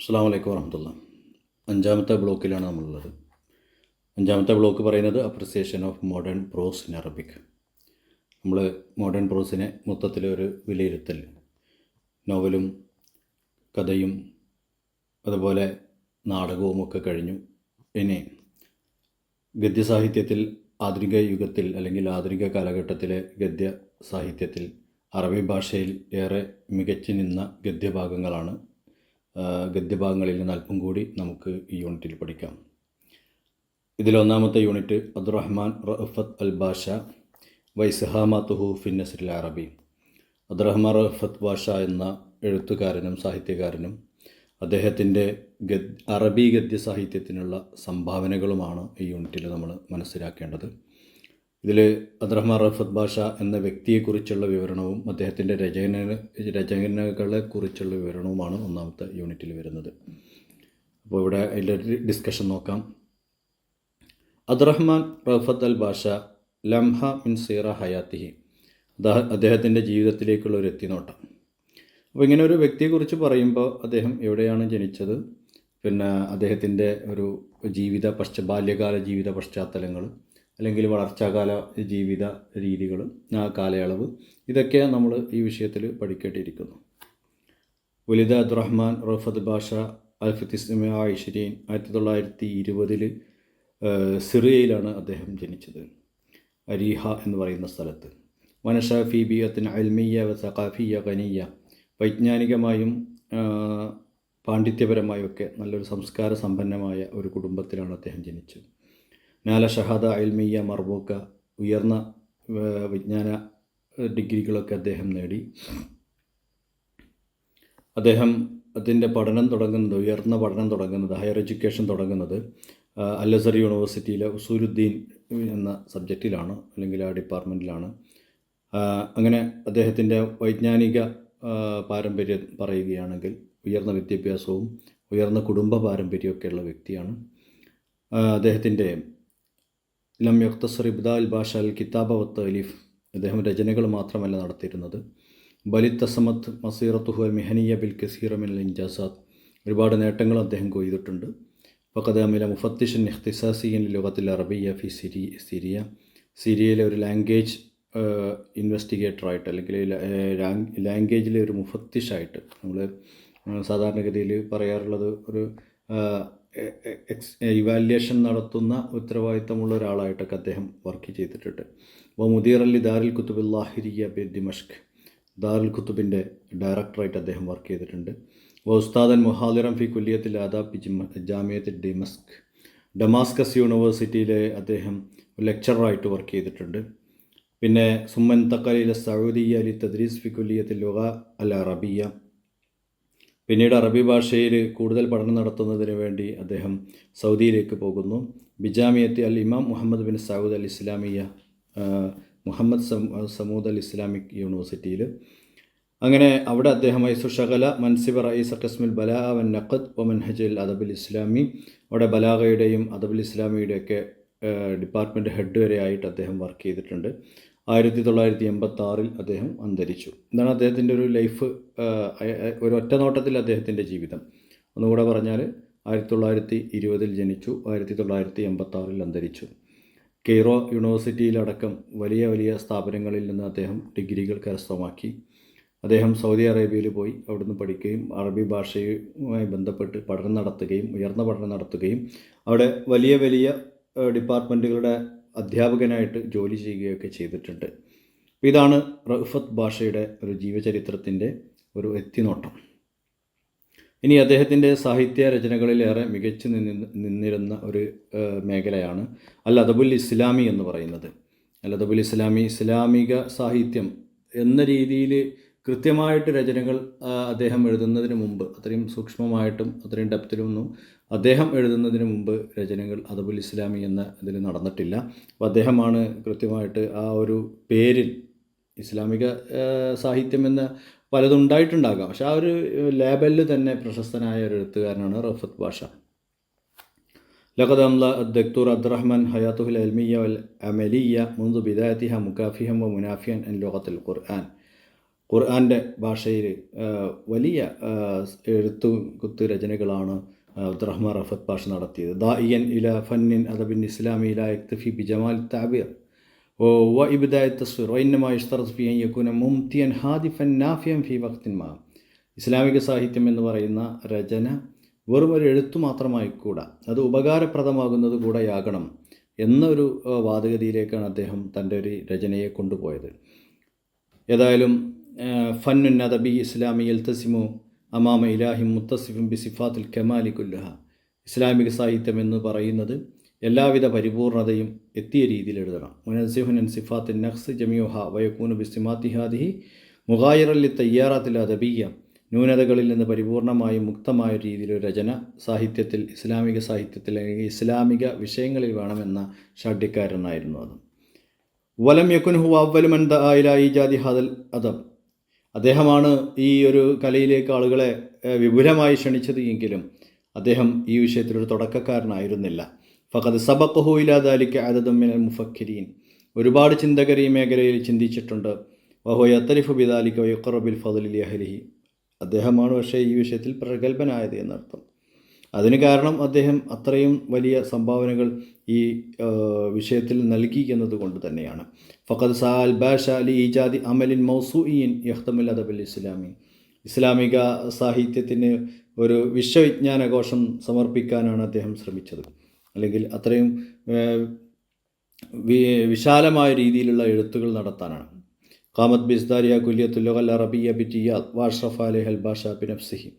അസ്സലാമു അലൈക്കും വറഹ്മത്തുള്ളാഹി. അഞ്ചാമത്തെ ബ്ലോക്കിലാണ് നമ്മളുള്ളത്. അഞ്ചാമത്തെ ബ്ലോക്ക് പറയുന്നത് appreciation of modern prose in Arabic. നമ്മൾ മോഡേൺ പ്രോസിനെ മൊത്തത്തിലൊരു വിലയിരുത്തൽ, നോവലും കഥയും അതുപോലെ നാടകവും ഒക്കെ കഴിഞ്ഞു. ഇനി ഗദ്യസാഹിത്യത്തിൽ ആധുനിക യുഗത്തിൽ അല്ലെങ്കിൽ ആധുനിക കാലഘട്ടത്തിലെ ഗദ്യ സാഹിത്യത്തിൽ അറബി ഭാഷയിൽ ഏറെ മികച്ചു നിന്ന ഗദ്യഭാഗങ്ങളാണ്. ഗദ്യഭാഗങ്ങളിൽ നിന്ന് അല്പം കൂടി നമുക്ക് ഈ യൂണിറ്റിൽ പഠിക്കാം. ഇതിലൊന്നാമത്തെ യൂണിറ്റ് അബ്ദുറഹ്മാൻ റഅഫത്ത് അൽ ബാഷ വൈസ്ഹാമാത്തുഹു ഫിൻ നസ്രിൽ അറബി. അബ്ദുറഹ്മാൻ റഅഫത്ത് ബാഷ എന്ന എഴുത്തുകാരനും സാഹിത്യകാരനും അദ്ദേഹത്തിൻ്റെ അറബി ഗദ്യ സാഹിത്യത്തിനുള്ള സംഭാവനകളുമാണ് ഈ യൂണിറ്റിൽ നമ്മൾ മനസ്സിലാക്കേണ്ടത്. ഇതിൽ അബ്ദുറഹ്മാൻ റഅഫത്ത് ബാഷ എന്ന വ്യക്തിയെക്കുറിച്ചുള്ള വിവരണവും അദ്ദേഹത്തിൻ്റെ രചനകളെക്കുറിച്ചുള്ള വിവരണവുമാണ് ഒന്നാമത്തെ യൂണിറ്റിൽ വരുന്നത്. അപ്പോൾ ഇവിടെ അതിൻ്റെ ഡിസ്കഷൻ നോക്കാം. അബ്ദുറഹ്മാൻ റഅഫത്ത് അൽ ബാഷ ലംഹ മിൻ സീറ ഹയാത്തിഹി, അദ്ദേഹത്തിൻ്റെ ജീവിതത്തിലേക്കുള്ള ഒരു എത്തിനോട്ടം. അപ്പോൾ ഇങ്ങനെ ഒരു വ്യക്തിയെക്കുറിച്ച് പറയുമ്പോൾ അദ്ദേഹം എവിടെയാണ് ജനിച്ചത്, പിന്നെ അദ്ദേഹത്തിൻ്റെ ഒരു ബാല്യകാല ജീവിത പശ്ചാത്തലങ്ങൾ, അല്ലെങ്കിൽ വളർച്ചാകാല ജീവിത രീതികൾ, ആ കാലയളവ്, ഇതൊക്കെ നമ്മൾ ഈ വിഷയത്തിൽ പഠിക്കേണ്ടിയിരിക്കുന്നു. വലിദ അബ്ദുറഹ്മാൻ റഅഫത്ത് ബാഷ 1920 1920 സിറിയയിലാണ് അദ്ദേഹം ജനിച്ചത്, അരീഹ എന്ന് പറയുന്ന സ്ഥലത്ത്. വനഷ ഫി ബിയത്തിൻ അൽമിയ വ സഖാഫിയ ഖനിയ, വൈജ്ഞാനികമായും പാണ്ഡിത്യപരമായും ഒക്കെ നല്ലൊരു സംസ്കാര സമ്പന്നമായ ഒരു കുടുംബത്തിലാണ് അദ്ദേഹം ജനിച്ചത്. നാല ഷഹാദ അൽമിയ മർബൂക്ക, ഉയർന്ന വിജ്ഞാന ഡിഗ്രികളൊക്കെ അദ്ദേഹം നേടി. അദ്ദേഹം അതിൻ്റെ ഉയർന്ന പഠനം തുടങ്ങുന്നത്, ഹയർ എഡ്യൂക്കേഷൻ തുടങ്ങുന്നത് അൽ അസ്ഹർ യൂണിവേഴ്സിറ്റിയിലെ ഉസൂലുദ്ദീൻ എന്ന സബ്ജക്റ്റിലാണ്, അല്ലെങ്കിൽ ആ ഡിപ്പാർട്ട്മെൻറ്റിലാണ്. അങ്ങനെ അദ്ദേഹത്തിൻ്റെ വൈജ്ഞാനിക പാരമ്പര്യം പറയുകയാണെങ്കിൽ ഉയർന്ന വിദ്യാഭ്യാസവും ഉയർന്ന കുടുംബ പാരമ്പര്യമൊക്കെയുള്ള വ്യക്തിയാണ്. അദ്ദേഹത്തിൻ്റെ ലം യഖ്തസർ ഇബ്ദാൽ ഭാഷ അൽ കിതാബ വ തഅലീഫ്, അദ്ദേഹം രചനകൾ മാത്രമല്ല നടത്തിയിരുന്നത്, ബലിത്തസമത്ത് മസീറത്തുഹു അൽ മിഹനിയ ബിൽ കസീറ മിനൽ ഇൻജാസാത്ത്, ഒരുപാട് നേട്ടങ്ങൾ അദ്ദേഹം കൊയ്തിട്ടുണ്ട്. ഫഖദ് അമില മുഫത്തിഷൻ ഇഖ്തിസാസിയൻ ലുഗത്തിൽ അറബിയ ഫി സിരിയ, സിരിയയിലെ ഒരു ലാംഗ്വേജ് ഇൻവെസ്റ്റിഗേറ്ററായിട്ട്, അല്ലെങ്കിൽ ലാംഗ്വേജിലെ ഒരു മുഫത്തിഷായിട്ട്, നമ്മൾ സാധാരണഗതിയിൽ പറയാറുള്ളത് ഒരു ഇവാലുവേഷൻ നടത്തുന്ന ഉത്തരവാദിത്തമുള്ള ഒരാളായിട്ടൊക്കെ അദ്ദേഹം വർക്ക് ചെയ്തിട്ടുണ്ട്. അപ്പോൾ മുദീർ അലി ദാറുൽ കുത്തുബ് ലാഹിരിയ ബി ദിമഷ്ക്, ദാറുൽ കുത്തുബിൻ്റെ ഡയറക്ടറായിട്ട് അദ്ദേഹം വർക്ക് ചെയ്തിട്ടുണ്ട്. ഉസ്താദൻ മുഹാദിറം ഫി കുല്ലിയത്തിൽ ആദാബ് ജാമിയത്ത് ഡമാസ്കസ് യൂണിവേഴ്സിറ്റിയിലെ അദ്ദേഹം ലെക്ചറായിട്ട് വർക്ക് ചെയ്തിട്ടുണ്ട്. പിന്നെ സുമ്മൻ തക്കലിലെ സൗദിയ അലി തദ്രീസ് ഫി കുല്ലിയത്തിൽ ലുഗ അൽ അറബിയ, പിന്നീട് അറബി ഭാഷയിൽ കൂടുതൽ പഠനം നടത്തുന്നതിന് വേണ്ടി അദ്ദേഹം സൗദിയിലേക്ക് പോകുന്നു. ബിജാമിയത്ത് അൽ ഇമാം Muhammad bin Saud Al Islamia, Muhammad Thamud അൽ ഇസ്ലാമിക് യൂണിവേഴ്സിറ്റിയിൽ. അങ്ങനെ അവിടെ അദ്ദേഹം ഐസുഷകല മൻസിബ റഈസ ഖസ്മുൽ ബലാ വൻ നഖദ് വ മൻഹജുൽ അദബുൽ ഇസ്ലാമി, അവിടെ ബലാഗയുടെയും അദബുൽ ഇസ്ലാമിയുടെയൊക്കെ ഡിപ്പാർട്ട്മെൻറ്റ് ഹെഡ് വരെ ആയിട്ട് അദ്ദേഹം വർക്ക് ചെയ്തിട്ടുണ്ട്. 1986 അദ്ദേഹം അന്തരിച്ചു. എന്താണ് അദ്ദേഹത്തിൻ്റെ ഒരു ലൈഫ്, ഒരു ഒറ്റ നോട്ടത്തിൽ അദ്ദേഹത്തിൻ്റെ ജീവിതം ഒന്നുകൂടെ പറഞ്ഞാൽ 1920 ജനിച്ചു, 1986 അന്തരിച്ചു. കെയ്റോ യൂണിവേഴ്സിറ്റിയിലടക്കം വലിയ വലിയ സ്ഥാപനങ്ങളിൽ നിന്ന് അദ്ദേഹം ഡിഗ്രികൾ കരസ്ഥമാക്കി. അദ്ദേഹം സൗദി അറേബ്യയിൽ പോയി അവിടുന്ന് പഠിക്കുകയും അറബി ഭാഷയുമായി ബന്ധപ്പെട്ട് പഠനം നടത്തുകയും ഉയർന്ന പഠനം നടത്തുകയും അവിടെ വലിയ വലിയ ഡിപ്പാർട്ട്മെൻറ്റുകളുടെ അധ്യാപകനായിട്ട് ജോലി ചെയ്യുകയൊക്കെ ചെയ്തിട്ടുണ്ട്. ഇതാണ് റഅഫത്ത് ബാഷയുടെ ഒരു ജീവചരിത്രത്തിൻ്റെ ഒരു എത്തിനോട്ടം. ഇനി അദ്ദേഹത്തിൻ്റെ സാഹിത്യ രചനകളിലേറെ മികച്ചു നിന്നിരുന്ന ഒരു മേഖലയാണ് അൽ അദബുൽ ഇസ്ലാമി എന്ന് പറയുന്നത്. അൽ അദബുൽ ഇസ്ലാമി, ഇസ്ലാമിക സാഹിത്യം എന്ന രീതിയിൽ കൃത്യമായിട്ട് രചനകൾ അദ്ദേഹം എഴുതുന്നതിന് മുമ്പ്, അത്രയും സൂക്ഷ്മമായിട്ടും അത്രയും ഡെപ്തിലൊന്നും അദ്ദേഹം എഴുതുന്നതിന് മുമ്പ് രചനകൾ അദബുൽ ഇസ്ലാമി എന്ന ഇതിൽ നടന്നിട്ടില്ല. അപ്പോൾ അദ്ദേഹമാണ് കൃത്യമായിട്ട് ആ ഒരു പേരിൽ ഇസ്ലാമിക സാഹിത്യം എന്ന പലതുണ്ടായിട്ടുണ്ടാകാം, പക്ഷെ ആ ഒരു ലേബലിൽ തന്നെ പ്രശസ്തനായ ഒരു എഴുത്തുകാരനാണ് റഅഫത്ത് ബാഷ. ലഖദ് അംല അദ്ദക്തൂർ അബ്ദുറഹ്മാൻ ഹയാത്തുൽ അൽമിയ വൽ അമലിയ മുൻദു ബിദായത്തിഹ മുകാഫിഹൻ വ മുനാഫിയൻ അൻ ലുഗത്തുൽ ഖുർആൻ. ഖുർആൻ്റെ ഭാഷയിൽ വലിയ എഴുത്തുകുത്ത് രചനകളാണ് അബ്ദുറഹ്മാൻ റഫത്ത് പാഷ നടത്തിയത്. ദാഇയൻ ഇല ഫന്നിൻ അദബിൻ ഇസ്ലാമി ലാ യക്തഫി ബി ജമാൽ താബിർ വ ഇബ്ദാഇ തസ്വീർ വ ഇന്നമാ യശ്തറത് ഫി അൻ യകൂന മുംതിയൻ ഹാദിഫൻ നാഫിയൻ ഫി വഖ്തിൻ മാ. ഇസ്ലാമിക സാഹിത്യം എന്ന് പറയുന്ന രചന വെറും ഒരു എഴുത്തു മാത്രമായിക്കൂടാ, അത് ഉപകാരപ്രദമാകുന്നത് കൂടെയാകണം എന്നൊരു വാദഗതിയിലേക്കാണ് അദ്ദേഹം തൻ്റെ ഒരു രചനയെ കൊണ്ടുപോയത്. ഏതായാലും ഫന്നുൻ അദബി ഇസ്ലാമി യൽതസിമു അമാമ ഇലാഹിം മുത്തസിഫും ബി സിഫാത്തുൽ കമാലി കുല്ലഹ. ഇസ്ലാമിക സാഹിത്യം എന്ന് പറയുന്നത് എല്ലാവിധ പരിപൂർണതയും എത്തിയ രീതിയിൽ എഴുതണം. മുനസിഹുൻ സിഫാത്തിൻ നഖ്സ് ജമിയുഹ വയക്കൂനു ബിസ്തിമാത്തിഹാദിഹി മുഗായിറല്ലി തയ്യാറാത്തിൽ അദബിയ. ന്യൂനതകളിൽ നിന്ന് പരിപൂർണമായും മുക്തമായ രീതിയിൽ ഒരു രചന സാഹിത്യത്തിൽ, ഇസ്ലാമിക സാഹിത്യത്തിൽ അല്ലെങ്കിൽ ഇസ്ലാമിക വിഷയങ്ങളിൽ വേണമെന്ന ഷാഠ്യക്കാരനായിരുന്നു അത്. വലം യക്കുൻ ഹു അവ്വലു മൻ ദഅ ഇലാ ഈജാദി ഹാദൽ അദബ്. അദ്ദേഹമാണ് ഈ ഒരു കലയിലേക്ക് ആളുകളെ വിപുലമായി ക്ഷണിച്ചത് എങ്കിലും അദ്ദേഹം ഈ വിഷയത്തിലൊരു തുടക്കക്കാരനായിരുന്നില്ല. ഫഖദ് സബഖഹു ഇലാ ദാലിക അദദും മിനൽ മുഫക്കിരീൻ. ഒരുപാട് ചിന്തകർ ഈ മേഖലയിൽ ചിന്തിച്ചിട്ടുണ്ട്. വഹുവ യത്തരിഫു ബിദാലിക വയുഖറു ബിൽ ഫദ്ലി ലിഅഹ്ലിഹി. അദ്ദേഹമാണ് പക്ഷേ ഈ വിഷയത്തിൽ പ്രഗത്ഭനായത് എന്നർത്ഥം. അതിന് കാരണം അദ്ദേഹം അത്രയും വലിയ സംഭാവനകൾ ഈ വിഷയത്തിൽ നൽകി എന്നതുകൊണ്ട് തന്നെയാണ്. ഫഖദ് സഅൽ ബാഷ ലി ഈജാദി അമലിൻ മൗസൂഇൻ യഖ്തമുൽ അദബുൽ ഇസ്ലാമി. ഇസ്ലാമിക സാഹിത്യത്തിന് ഒരു വിശ്വവിജ്ഞാനഘോഷം സമർപ്പിക്കാനാണ് അദ്ദേഹം ശ്രമിച്ചത്. അല്ലെങ്കിൽ അത്രയും വിശാലമായ രീതിയിലുള്ള എഴുത്തുകൾ നടത്താനാണ്. ഖാമത്ത് ബിസ്ദാരിയ കുല്യത്തുൽ ലുഗൽ അറബിയ ബിറ്റിയാദ് വാഷ്റഫ് അലൈഹൽ ബാഷ ബിനഫ്സിഹി.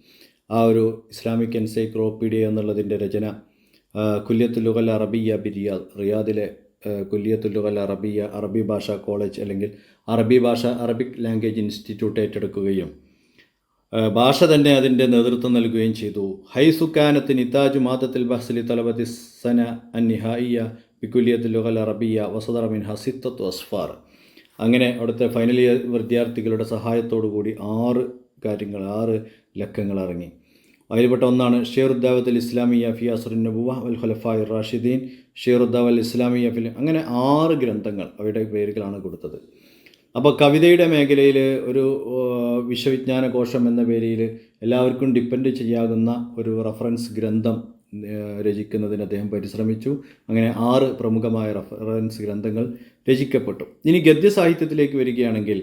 ആ ഒരു ഇസ്ലാമിക് എൻസൈക്ലോപീഡിയ എന്നുള്ളതിൻ്റെ രചന കുല്യത്തുൽ ലുഗൽ അറബിയ ബി റിയാദിലെ കുല്യത്തുൽ ലുഗൽ അറബിയ അറബി ഭാഷ കോളേജ് അല്ലെങ്കിൽ അറബിക് ലാംഗ്വേജ് ഇൻസ്റ്റിറ്റ്യൂട്ട് ഏറ്റെടുക്കുകയും ഭാഷ തന്നെ അതിൻ്റെ നേതൃത്വം നൽകുകയും ചെയ്തു. ഹൈസുക്കാനത്ത് നിതാജു മാതത്തിൽ ബഹ്സലി തലബത്തി സന അന്നിഹായിയ ബിക്കുല്യത്തുൽ ലുഗൽ അറബിയ വസദറ മിൻഹ സിത്തത്തു അസ്ഫാർ. അങ്ങനെ അവിടുത്തെ ഫൈനൽ ഇയർ വിദ്യാർത്ഥികളുടെ സഹായത്തോടു കൂടി 6 ലക്കങ്ങൾ ഇറങ്ങി. അതിൽപ്പെട്ട ഒന്നാണ് ഷെയറുദ്ദാവത്തുൽ ഇസ്ലാമിയ ഫി അസ്റുൻ നബുവ വൽ ഖുലഫാഇ റാഷിദീൻ, ഷെയറുദ്ദാവൽ ഇസ്ലാമിയ ഫിൽ, അങ്ങനെ 6 ഗ്രന്ഥങ്ങൾ അവയുടെ പേരുകളാണ് കൊടുത്തത്. അപ്പോൾ കവിതയുടെ മേഖലയിൽ ഒരു വിശ്വവിജ്ഞാന കോശം എന്ന പേരിൽ എല്ലാവർക്കും ഡിപ്പെൻഡ് ചെയ്യാവുന്ന ഒരു റഫറൻസ് ഗ്രന്ഥം രചിക്കുന്നതിന് അദ്ദേഹം പരിശ്രമിച്ചു. അങ്ങനെ 6 പ്രമുഖമായ റഫറൻസ് ഗ്രന്ഥങ്ങൾ രചിക്കപ്പെട്ടു. ഇനി ഗദ്യ സാഹിത്യത്തിലേക്ക് വരികയാണെങ്കിൽ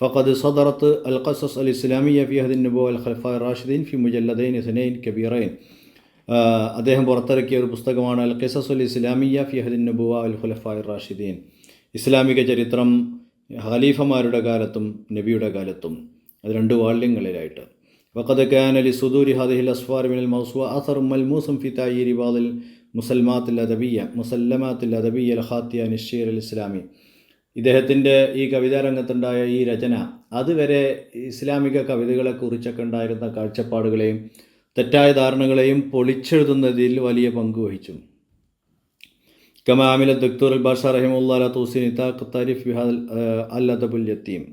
ഫഖദ് സദറത്ത് അൽ ഖസസ് അൽ ഇസ്ലാമിയ ഫി അഹദിൻ നബുവ അൽ ഖുലഫാഇ റാഷിദീൻ ഫി മുജല്ലദൈൻ ഇസ്നൈൻ കബീറൈൻ. അദ്ദേഹം പുറത്തിറക്കിയ ഒരു പുസ്തകമാണ് അൽ ഖസസ് അൽ ഇസ്ലാമിയ ഫി അഹദിൻ നബുവ അൽ ഖുലഫാഇ റാഷിദീൻ. ഇസ്ലാമിക ചരിത്രം ഖലീഫമാരുടെ കാലത്തും നബിയുടെ കാലത്തും. അത് 2 വാള്യങ്ങളിലായിട്ട്. വഖദ് കാന ലി സുദൂരി ഹാദിഹിൽ അസ്ഫാർ മിനൽ മൗസൂഅ അസറും മൽമൂസും ഫി തഅയീരി ബാദിൽ മുസല്ലമാത്തിൽ അദബിയ്യ അൽ ഖാത്തിയ നിശ്ശീർ അൽ ഇസ്ലാമി. ഇദ്ദേഹത്തിൻ്റെ ഈ കവിതാരംഗത്തുണ്ടായ ഈ രചന അതുവരെ ഇസ്ലാമിക കവിതകളെക്കുറിച്ചൊക്കെ ഉണ്ടായിരുന്ന കാഴ്ചപ്പാടുകളെയും തെറ്റായ ധാരണകളെയും പൊളിച്ചെഴുതുന്നതിൽ വലിയ പങ്ക് വഹിച്ചു. കമാമില ദക്തൂർ അൽ ബാഷ റഹിമുല്ലാ തൂസിൻ താരിഫ് ബിഹാദൽ അൽ അദബുൽ യത്തീം.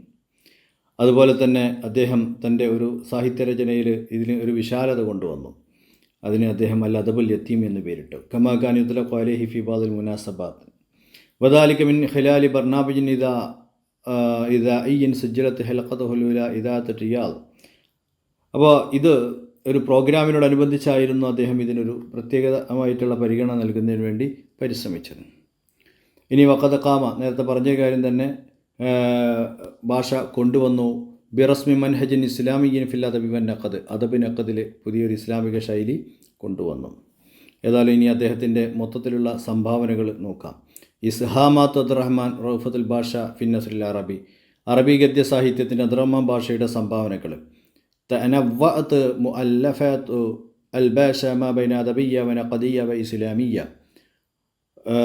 അതുപോലെ തന്നെ അദ്ദേഹം തൻ്റെ ഒരു സാഹിത്യരചനയിൽ ഇതിന് ഒരു വിശാലത കൊണ്ടുവന്നു. അതിന് അദ്ദേഹം അൽ അദബുൽ യത്തീം എന്ന് പേരിട്ടു. കമാ കാൻ യുത്ലഖു അലൈഹി ഫി ബാദിൽ മുനാസബാത്ത് വദാലിക മിൻ ഖിലാലി ബർനാബിജിൻ ഇദാഇയ്യിൻ സജ്ജലത്ത് ഹൽഖത്തുൽ ഉല ഇദാഅത്ത് റിയാദ്. അപ്പോൾ ഇത് ഒരു പ്രോഗ്രാമിനോടനുബന്ധിച്ചായിരുന്നു അദ്ദേഹം ഇതിനൊരു പ്രത്യേകമായിട്ടുള്ള പരിഗണന നൽകുന്നതിന് വേണ്ടി പരിശ്രമിച്ചത്. ഇനി വഖദ് ഖാമ, നേരത്തെ പറഞ്ഞ കാര്യം തന്നെ ഭാഷ കൊണ്ടുവന്നു. ബിറസ്മി മൻഹജിൻ ഇസ്ലാമിയ്യിൻ ഫിൽ അദബി വൻ നഖദ്. അദബ് നഖദിൽ പുതിയൊരു ഇസ്ലാമിക ശൈലി കൊണ്ടുവന്നു. ഏതായാലും ഇനി അദ്ദേഹത്തിൻ്റെ മൊത്തത്തിലുള്ള സംഭാവനകൾ നോക്കാം. ഇസ്ഹാമാത്ത് അബ്ദുറഹ്മാൻ റൗഫത്തുൽ ബാഷ ഫിൻ നസ്രിൽ അറബി. അറബി ഗദ്യ സാഹിത്യത്തിൻ്റെ അബ്ദുറഹ്മാൻ ഭാഷയുടെ സംഭാവനകൾ. തനവ്വഅത്ത് മുഅല്ലഫാത്ത് അൽ ബാഷ മാ ബൈന അദബിയ്യ വ നഖദിയ്യ വ ഇസ്ലാമിയ്യ.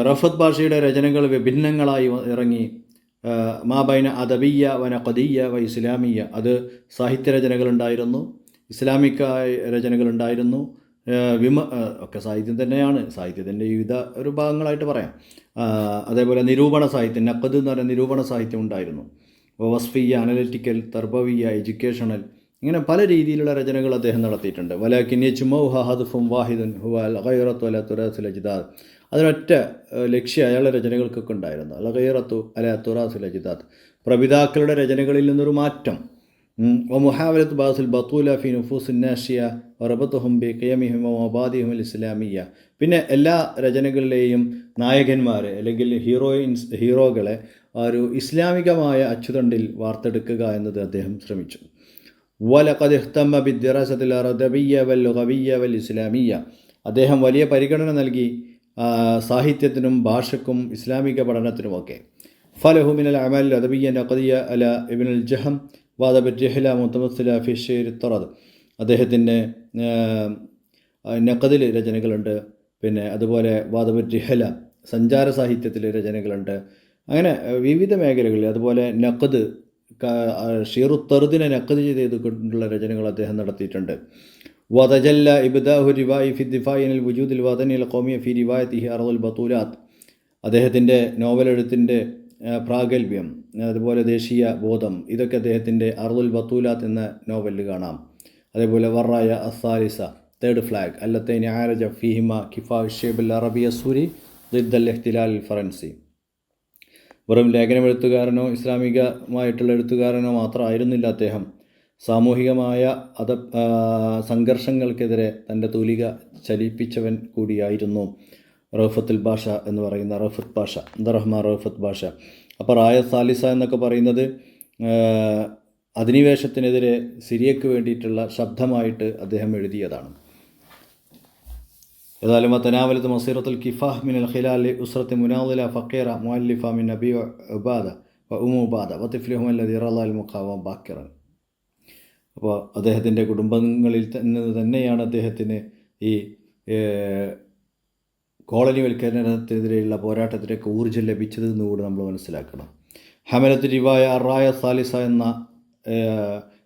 റഫത്ത് ഭാഷയുടെ രചനകൾ വിഭിന്നങ്ങളായി ഇറങ്ങി. മാ ബൈന അദബിയ്യ വ നഖദിയ്യ വ ഇസ്ലാമിയ്യ. അത് സാഹിത്യരചനകളുണ്ടായിരുന്നു, ഇസ്ലാമിക രചനകളുണ്ടായിരുന്നു. ഒക്കെ സാഹിത്യം തന്നെയാണ്, സാഹിത്യത്തിൻ്റെ വിവിധ ഒരു ഭാഗങ്ങളായിട്ട് പറയാം. അതേപോലെ നിരൂപണ സാഹിത്യം, നഖദ് എന്ന് പറയുന്ന നിരൂപണ സാഹിത്യം ഉണ്ടായിരുന്നു. വസ്ഫിയ, അനലിറ്റിക്കൽ, തർബവിയ, എഡ്യൂക്കേഷണൽ, ഇങ്ങനെ പല രീതിയിലുള്ള രചനകൾ അദ്ദേഹം നടത്തിയിട്ടുണ്ട്. വലാകിൻ യജ്മഉഹ ഹദ്ഫുൻ വാഹിദുൻ ഹുവ അൽ ഗൈറത്തു അലാ തുറാസിൽ അജ്ദാദ്. അതിനൊറ്റ ലക്ഷ്യം അയാളുടെ രചനകൾക്കൊക്കെ ഉണ്ടായിരുന്നു. അൽ ഗൈറത്തു അലാ തുറാസിൽ അജ്ദാദ്, പ്രപിതാക്കളുടെ രചനകളിൽ നിന്നൊരു മാറ്റം വമുഹാവലത്ത് ബാസുൽ ബത്തൂല ഫി നുഫൂസിൻ നാഷിയ വറബത്തുഹും ബി ഖിയമിഹിം വമബാദിഹിം ഇസ്ലാമിയ. പിന്നെ എല്ലാ രചനകളിലെയും നായകന്മാരെ അല്ലെങ്കിൽ ഹീറോകളെ ഒരു ഇസ്ലാമികമായ അച്ചുതണ്ടിൽ വാർത്തെടുക്കുക എന്നത് അദ്ദേഹം ശ്രമിച്ചു. വലഖദ് ഇഹ്തമ്മ ബിദ്ദിറാസത്തിൽ അറബിയ്യ വൽ ലുഗവിയ്യ വൽ ഇസ്ലാമിയ. അദ്ദേഹം വലിയ പരിഗണന നൽകി സാഹിത്യത്തിനും ഭാഷക്കും ഇസ്ലാമിക പഠനത്തിനുമൊക്കെ. ഫലഹു മിനൽ അമൽ അദബിയ്യ നഖദിയ അല ഇബ്നുൽ ജഹം വാദബ് ജഹ്ല മുത്തമസ്സില ഫി ഷെയ്ർ തറദ്. അദ്ദേഹത്തിൻ്റെ നഖദിൽ രചനകളുണ്ട്. പിന്നെ അതുപോലെ വാദബ് ജഹ്ല സഞ്ചാര സാഹിത്യത്തിൽ രചനകളുണ്ട്. അങ്ങനെ വിവിധ മേഖലകളിൽ. അതുപോലെ നഖദ് ഷീറു തറുദിനെ നഖദ് ചെയ്തുകൊണ്ടുള്ള രചനകൾ അദ്ദേഹം നടത്തിയിട്ടുണ്ട്. വതജല്ല ഇബ്ദാഹു റിവായി ഫി ദിഫാഇനിൽ വുജൂദിൽ വതനിൽ ഖൗമിയ ഫി റിവായത്തിഹി അർദുൽ ബത്തൂലാത്ത്. അദ്ദേഹത്തിൻ്റെ നോവലെഴുത്തിൻ്റെ പ്രാഗൽഭ്യം, അതുപോലെ ദേശീയ ബോധം, ഇതൊക്കെ അദ്ദേഹത്തിൻ്റെ അർദുൽ ബത്തൂലാത്ത് എന്ന നോവലിൽ കാണാം. അതേപോലെ വറായ അസാലിസ, തേർഡ് ഫ്ലാഗ്, അല്ലത്തൈനി ആരജ ഫിഹിമ കിഫാ ഷേബുൽ അറബിയ സൂരി ദിദ്ദൽ ഇഖ്തിലാൽ ഫറൻസി. വെറും ലേഖനമെഴുത്തുകാരനോ ഇസ്ലാമികമായിട്ടുള്ള എഴുത്തുകാരനോ മാത്രമായിരുന്നില്ല അദ്ദേഹം. സാമൂഹികമായ സംഘർഷങ്ങൾക്കെതിരെ തൻ്റെ തൂലിക ചലിപ്പിച്ചവൻ കൂടിയായിരുന്നു റഫത്തുൽ ഭാഷ എന്ന് പറയുന്ന റഫത്ത് ഭാഷ, അബ്ദുറഹ്മാൻ റഫത്ത് ഭാഷ. അപ്പോൾ റായ സാലിസ എന്നൊക്കെ പറയുന്നത് അധിനിവേശത്തിനെതിരെ സിറിയക്ക് വേണ്ടിയിട്ടുള്ള ശബ്ദമായിട്ട് അദ്ദേഹം എഴുതിയതാണ്. ഏതായാലും തനാവലത്ത് മസീറത്തുൽ കിഫാഹ് മിനൽ ഖിലാൽ ഉസ്രത്ത് മുനാദില ഫക്കീറ മുഅല്ലിഫ മിൻ നബി ഉബാദ വ ഉമ്മു ഉബാദ വതിഫ്ലുഹും അല്ലദീ റളൽ മുഖാവം ബാക്കിറൻ. അപ്പോൾ അദ്ദേഹത്തിൻ്റെ കുടുംബങ്ങളിൽ തന്നെയാണ് അദ്ദേഹത്തിന് ഈ കോളനിവൽക്കരണത്തിനെതിരെയുള്ള പോരാട്ടത്തിലേക്ക് ഊർജ്ജം ലഭിച്ചത് എന്നുകൂടി നമ്മൾ മനസ്സിലാക്കണം. ഹമലത്ത് റിവായ റായ സാലിസ എന്ന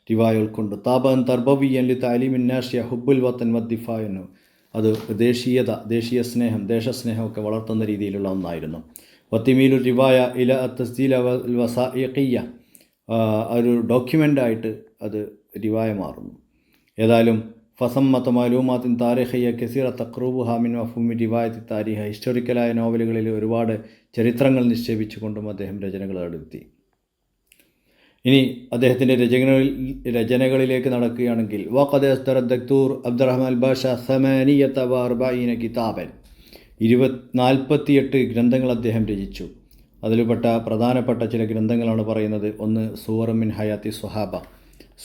റിവായ ഉൾക്കൊണ്ട് താബൻ തർബവിയൻ ലി താലീമിൻ നാഷിയ ഹുബ്ബുൽ വത്തൻ വദ്ദിഫായനു. അത് ദേശീയ സ്നേഹം, ദേശസ്നേഹമൊക്കെ വളർത്തുന്ന രീതിയിലുള്ള ഒന്നായിരുന്നു. വത്തിമീലു റിവായ ഇല തസ്ദീല വസായിഖിയ്യ, ഒരു ഡോക്യുമെൻ്റായിട്ട് അത് റിവായ മാറുന്നു. ഏതായാലും ഫസമ്മത്ത് മാലൂമാത്തിൻ താരിഖിയ കസീറ തഖ്റൂബുഹ മിൻ മഫ്ഹൂമി റിവായത്തി താരിഖ. ഹിസ്റ്റോറിക്കലായ നോവലുകളിൽ ഒരുപാട് ചരിത്രങ്ങൾ നിക്ഷേപിച്ചുകൊണ്ടും അദ്ദേഹം രചനകൾ നടത്തി. ഇനി അദ്ദേഹത്തിൻ്റെ രചനകളിലേക്ക് നടക്കുകയാണെങ്കിൽ വഖദ് അസ്ദറ ദക്തൂർ അബ്ദുറഹ്മാൻ ബാഷ 48 കിതാബൻ, 48 ഗ്രന്ഥങ്ങൾ അദ്ദേഹം രചിച്ചു. അതിൽപ്പെട്ട പ്രധാനപ്പെട്ട ചില ഗ്രന്ഥങ്ങളാണ് പറയുന്നത്. ഒന്ന് സൂവറും മിൻ ഹയാത്തി സ്വഹാബ.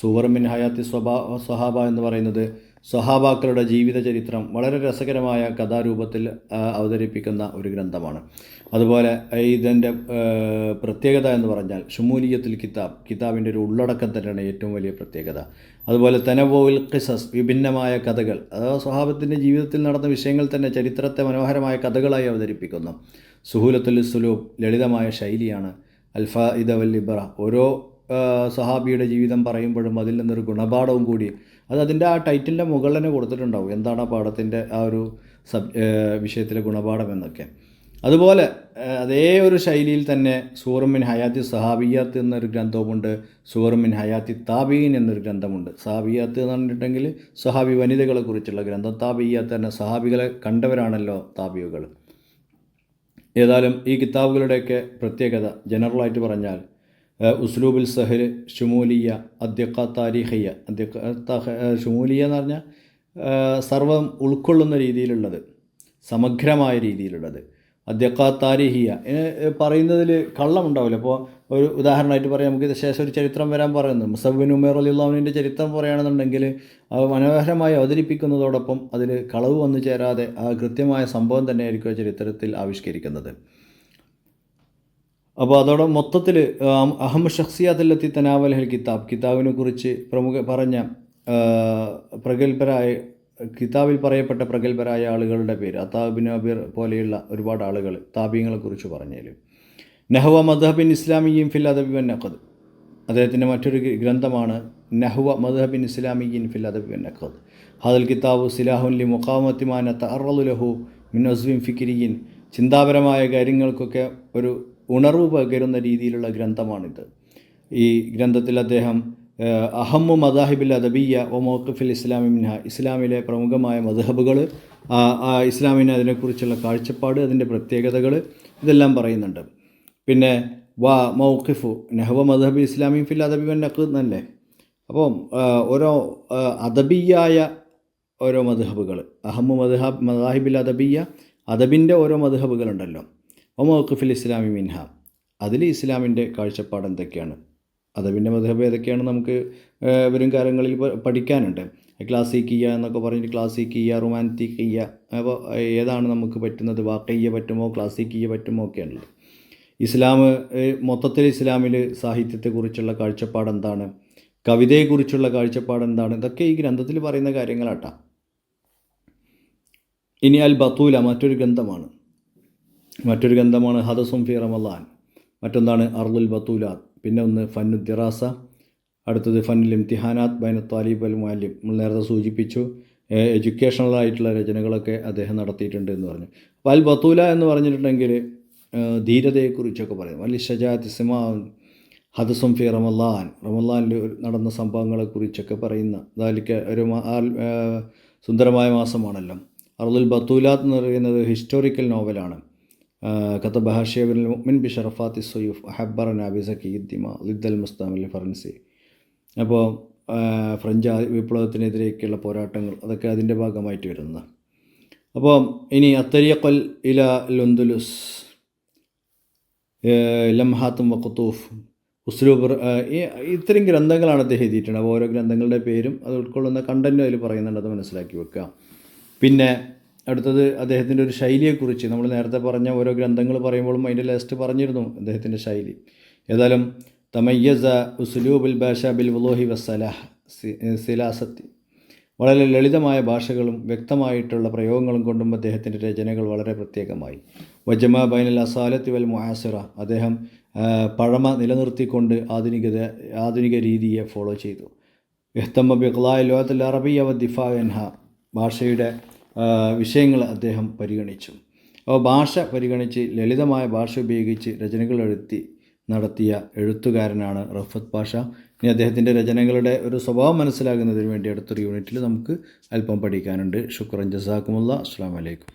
സൂവറും മിൻ ഹയാത്തി സ്വഹാബ എന്ന് പറയുന്നത് സ്വഹാബാക്കളുടെ ജീവിത ചരിത്രം വളരെ രസകരമായ കഥാരൂപത്തിൽ അവതരിപ്പിക്കുന്ന ഒരു ഗ്രന്ഥമാണ്. അതുപോലെ ഇതിൻ്റെ പ്രത്യേകത എന്ന് പറഞ്ഞാൽ ഷുമൂലിയത്തുൽ കിതാബിൻ്റെ ഒരു ഉള്ളടക്കം തന്നെയാണ് ഏറ്റവും വലിയ പ്രത്യേകത. അതുപോലെ തനവ്വുൽ ഖിസസ്, വിഭിന്നമായ കഥകൾ, അഥവാ സ്വഹാബത്തിൻ്റെ ജീവിതത്തിൽ നടന്ന വിഷയങ്ങൾ തന്നെ ചരിത്രത്തെ മനോഹരമായ കഥകളായി അവതരിപ്പിക്കുന്നു. സുഹൂലത്തുൽ സുലൂബ്, ലളിതമായ ശൈലിയാണ്. അൽഫാഇദ വൽ ഇബ്ര, ഓരോ സഹാബിയുടെ ജീവിതം പറയുമ്പോഴും അതിൽ നിന്നൊരു ഗുണപാഠവും കൂടി അത് അതിൻ്റെ ആ ടൈറ്റിലിൻ്റെ മുകളിൽ തന്നെ കൊടുത്തിട്ടുണ്ടാവും, എന്താണ് ആ പാഠത്തിൻ്റെ ആ ഒരു വിഷയത്തിലെ ഗുണപാഠം എന്നൊക്കെ. അതുപോലെ അതേ ഒരു ശൈലിയിൽ തന്നെ സൂറം മിൻ ഹയാത്തി സഹാബിയാത്ത് എന്നൊരു ഗ്രന്ഥവുമുണ്ട്. സൂറം മിൻ ഹയാത്തി താബീൻ എന്നൊരു ഗ്രന്ഥമുണ്ട്. സഹാബിയാത്ത് എന്ന് പറഞ്ഞിട്ടുണ്ടെങ്കിൽ സഹാബി വനിതകളെ കുറിച്ചുള്ള ഗ്രന്ഥം. താബിയാത്ത് തന്നെ സഹാബികളെ കണ്ടവരാണല്ലോ താബിയുകൾ. ഏതായാലും ഈ കിതാബുകളുടെയൊക്കെ പ്രത്യേകത ജനറലായിട്ട് പറഞ്ഞാൽ ഉസ്ലൂബുൽ സഹൽ, ഷുമൂലിയ, അദ്ദിഖ താരിഖിയ. ഷുമൂലിയ എന്ന് പറഞ്ഞാൽ സർവം ഉൾക്കൊള്ളുന്ന രീതിയിലുള്ളത്, സമഗ്രമായ രീതിയിലുള്ളത്. അദ്ദിഖ താരിഖിയ പറയുന്നതിൽ കള്ളമുണ്ടാവില്ല. അപ്പോൾ ഒരു ഉദാഹരണമായിട്ട് പറയാം, നമുക്ക് ഇത് ശേഷം ഒരു ചരിത്രം വരാൻ പറയുന്നത് മുസഅബ് ബിൻ ഉമൈർ റളിയല്ലാഹുവിൻ്റെ ചരിത്രം പറയുകയാണെന്നുണ്ടെങ്കിൽ അത് മനോഹരമായി അവതരിപ്പിക്കുന്നതോടൊപ്പം അതിൽ കളവ് വന്നു ചേരാതെ ആ കൃത്യമായ സംഭവം തന്നെയായിരിക്കും ചരിത്രത്തിൽ ആവിഷ്കരിക്കുന്നത്. അപ്പോൾ അതോടെ മൊത്തത്തിൽ അഹം ഷഖ്സിയാത്തിലെത്തി തനാവലഹൽ കിതാബിനെ കുറിച്ച് പറഞ്ഞ പ്രഗത്ഭരായ കിതാബിൽ പറയപ്പെട്ട പ്രഗത്ഭരായ ആളുകളുടെ പേര് അതാ ബിൻ അബീർ പോലെയുള്ള ഒരുപാട് ആളുകൾ താബീങ്ങളെക്കുറിച്ച് പറഞ്ഞതിൽ. നഹ്വ മദ്ഹബിൻ ഇസ്ലാമിയ്യിൻ ഫിൽ അദബി വൻ നഖദ്, അദ്ദേഹത്തിൻ്റെ മറ്റൊരു ഗ്രന്ഥമാണ് നഹ്വ മദ്ഹബിൻ ഇസ്ലാമിയ്യിൻ ഫിൽ അദബി വൻ നഖദ്. ഹാദൽ കിതാബു സിലാഹുൻ ലി മുഖാമത്തി മാ നതഅറളു ലഹു മിൻ അസ്വിൻ ഫിക്രിയ്യിൻ. ചിന്താപരമായ കാര്യങ്ങൾക്കൊക്കെ ഒരു ഉണർവ് പകരുന്ന രീതിയിലുള്ള ഗ്രന്ഥമാണിത്. ഈ ഗ്രന്ഥത്തിൽ അദ്ദേഹം അഹമ്മു മദാഹിബിൽ അദബിയ ഒ മൗഖിഫിൽ ഇസ്ലാമി മിൻഹ, ഇസ്ലാമിലെ പ്രമുഖമായ മദ്ഹബുകൾ, ഇസ്ലാമിന് അതിനെക്കുറിച്ചുള്ള കാഴ്ചപ്പാട്, അതിൻ്റെ പ്രത്യേകതകൾ, ഇതെല്ലാം പറയുന്നുണ്ട്. പിന്നെ മൗഖിഫു നഹ്വ മദ്ഹബി ഇസ്ലാമി ഫിൽ അദബി വൻ നഖദ് എന്നല്ലേ. അപ്പോൾ ഓരോ അദബിയായ ഓരോ മദ്ഹബുകൾ, അഹമ്മു മദാഹിബിൽ അദബിയ, അദബിൻ്റെ ഓരോ മദ്ഹബുകളുണ്ടല്ലോ. മൗഖിഫുൽ ഇസ്ലാമി മിൻഹ, അതിൽ ഇസ്ലാമിൻ്റെ കാഴ്ചപ്പാട് എന്തൊക്കെയാണ്, അദബിൻ്റെ മദ്ഹബ് ഏതൊക്കെയാണ് നമുക്ക് വരും കാലങ്ങളിൽ പഠിക്കാനുണ്ട്. ക്ലാസിക്കിയ എന്നൊക്കെ പറഞ്ഞിട്ട് ക്ലാസിക്കിയ, റൊമാൻറ്റിക്കിയ, അപ്പോൾ ഏതാണ് നമുക്ക് പറ്റുന്നത്, വാക്കയ്യ പറ്റുമോ ക്ലാസിക്കിയ പറ്റുമോ ഒക്കെയാണല്ലോ. ഇസ്ലാം മൊത്തത്തിൽ ഇസ്ലാമിൽ സാഹിത്യത്തെക്കുറിച്ചുള്ള കാഴ്ചപ്പാട് എന്താണ്, കവിതയെക്കുറിച്ചുള്ള കാഴ്ചപ്പാട് എന്താണ്, ഇതൊക്കെ ഈ ഗ്രന്ഥത്തിൽ പറയുന്ന കാര്യങ്ങളാട്ടാ. ഇനി അൽ ബത്തൂല മറ്റൊരു ഗ്രന്ഥമാണ് ഹദസും ഫി റമളാൻ, മറ്റൊന്നാണ് അർദുൽ ബത്തൂലാത്ത്, പിന്നെ ഒന്ന് ഫന്നു ദിറാസ, അടുത്തത് ഫന്നുൽ ഇംതിഹാനാത്ത് ബൈന താലിബ് അൽ മുഅല്ലിം. നമ്മൾ നേരത്തെ സൂചിപ്പിച്ചു എഡ്യൂക്കേഷണലായിട്ടുള്ള രചനകളൊക്കെ അദ്ദേഹം നടത്തിയിട്ടുണ്ട് എന്ന് പറഞ്ഞു. അപ്പോൾ അൽ ബത്തൂല എന്ന് പറഞ്ഞിട്ടുണ്ടെങ്കിൽ ധീരതയെക്കുറിച്ചൊക്കെ പറയും. വലി ഷജാഅത്ത് സിമാ, ഹദസും ഫി റമളാനിൽ നടന്ന സംഭവങ്ങളെക്കുറിച്ചൊക്കെ പറയുന്ന ദാലിക ഒരു സുന്ദരമായ മാസമാണല്ലോ. അർദുൽ ബത്തൂലാത്ത് എന്ന് പറയുന്നത് ഹിസ്റ്റോറിക്കൽ നോവലാണ്. കതബഹ ഷൈബുൽ മുഅ്മിൻ ബി ഷറഫാത്തി സുയൂഫ് അഹബ്ബറനാ ബി സക്കിയിദ്ദിമ ലിദ്ദൽ മുസ്തഅമിൽ ഫറൻസി. അപ്പോൾ ഫ്രഞ്ച് വിപ്ലവത്തിനെതിരേക്കുള്ള പോരാട്ടങ്ങൾ അതൊക്കെ അതിൻ്റെ ഭാഗമായിട്ട് വരുന്നത്. അപ്പോൾ ഇനി അത്തരീഖൽ ഇല ലുന്ദുലുസ്, ലംഹാത്തും വഖുത്തൂഫ്, ഉസ്ലൂബ്, ഇത്രയും ഗ്രന്ഥങ്ങളാണ് അദ്ദേഹം എഴുതിയിട്ടുണ്ട്. അപ്പോൾ ഓരോ ഗ്രന്ഥങ്ങളുടെ പേരും അത് ഉൾക്കൊള്ളുന്ന കണ്ടൻറ്റും അതിൽ പറയുന്നുണ്ട്, അത് മനസ്സിലാക്കി വെക്കുക. പിന്നെ അടുത്തത് അദ്ദേഹത്തിൻ്റെ ഒരു ശൈലിയെക്കുറിച്ച് നമ്മൾ നേരത്തെ പറഞ്ഞ ഓരോ ഗ്രന്ഥങ്ങൾ പറയുമ്പോഴും അതിൻ്റെ ലാസ്റ്റ് പറഞ്ഞിരുന്നു അദ്ദേഹത്തിൻ്റെ ശൈലി. ഏതായാലും തമയ്യസ ഉസ്ലൂബുൽ ബാഷ ബിൽ വുളൂഹി വസ്സലാഹ് സിലാസത്തി, വളരെ ലളിതമായ ഭാഷകളും വ്യക്തമായിട്ടുള്ള പ്രയോഗങ്ങളും കൊണ്ടും അദ്ദേഹത്തിൻ്റെ രചനകൾ വളരെ പ്രത്യേകമായി. വജമാ ബൈനൽ അസാലത്തി വൽ മുആസിറ, അദ്ദേഹം പഴമ നിലനിർത്തിക്കൊണ്ട് ആധുനിക രീതിയെ ഫോളോ ചെയ്തു. ഇഹ്തമ ബിഖ്ലാഇ ലുഗത്തിൽ അറബിയ്യ വദ്ദിഫാ അൻഹ, ഭാഷയുടെ വിഷയങ്ങൾ അദ്ദേഹം പരിഗണിച്ചു. അപ്പോൾ ഭാഷ പരിഗണിച്ച് ലളിതമായ ഭാഷ ഉപയോഗിച്ച് രചനകൾ നടത്തിയ എഴുത്തുകാരനാണ് റഫത്ത് പാഷ. ഇനി അദ്ദേഹത്തിൻ്റെ രചനകളുടെ ഒരു സ്വഭാവം മനസ്സിലാകുന്നതിന് വേണ്ടി അടുത്തൊരു യൂണിറ്റിൽ നമുക്ക് അല്പം പഠിക്കാനുണ്ട്. ശുക്രൻ ജസാക്കുമുല്ലാ. അസ്സലാമു അലൈക്കും.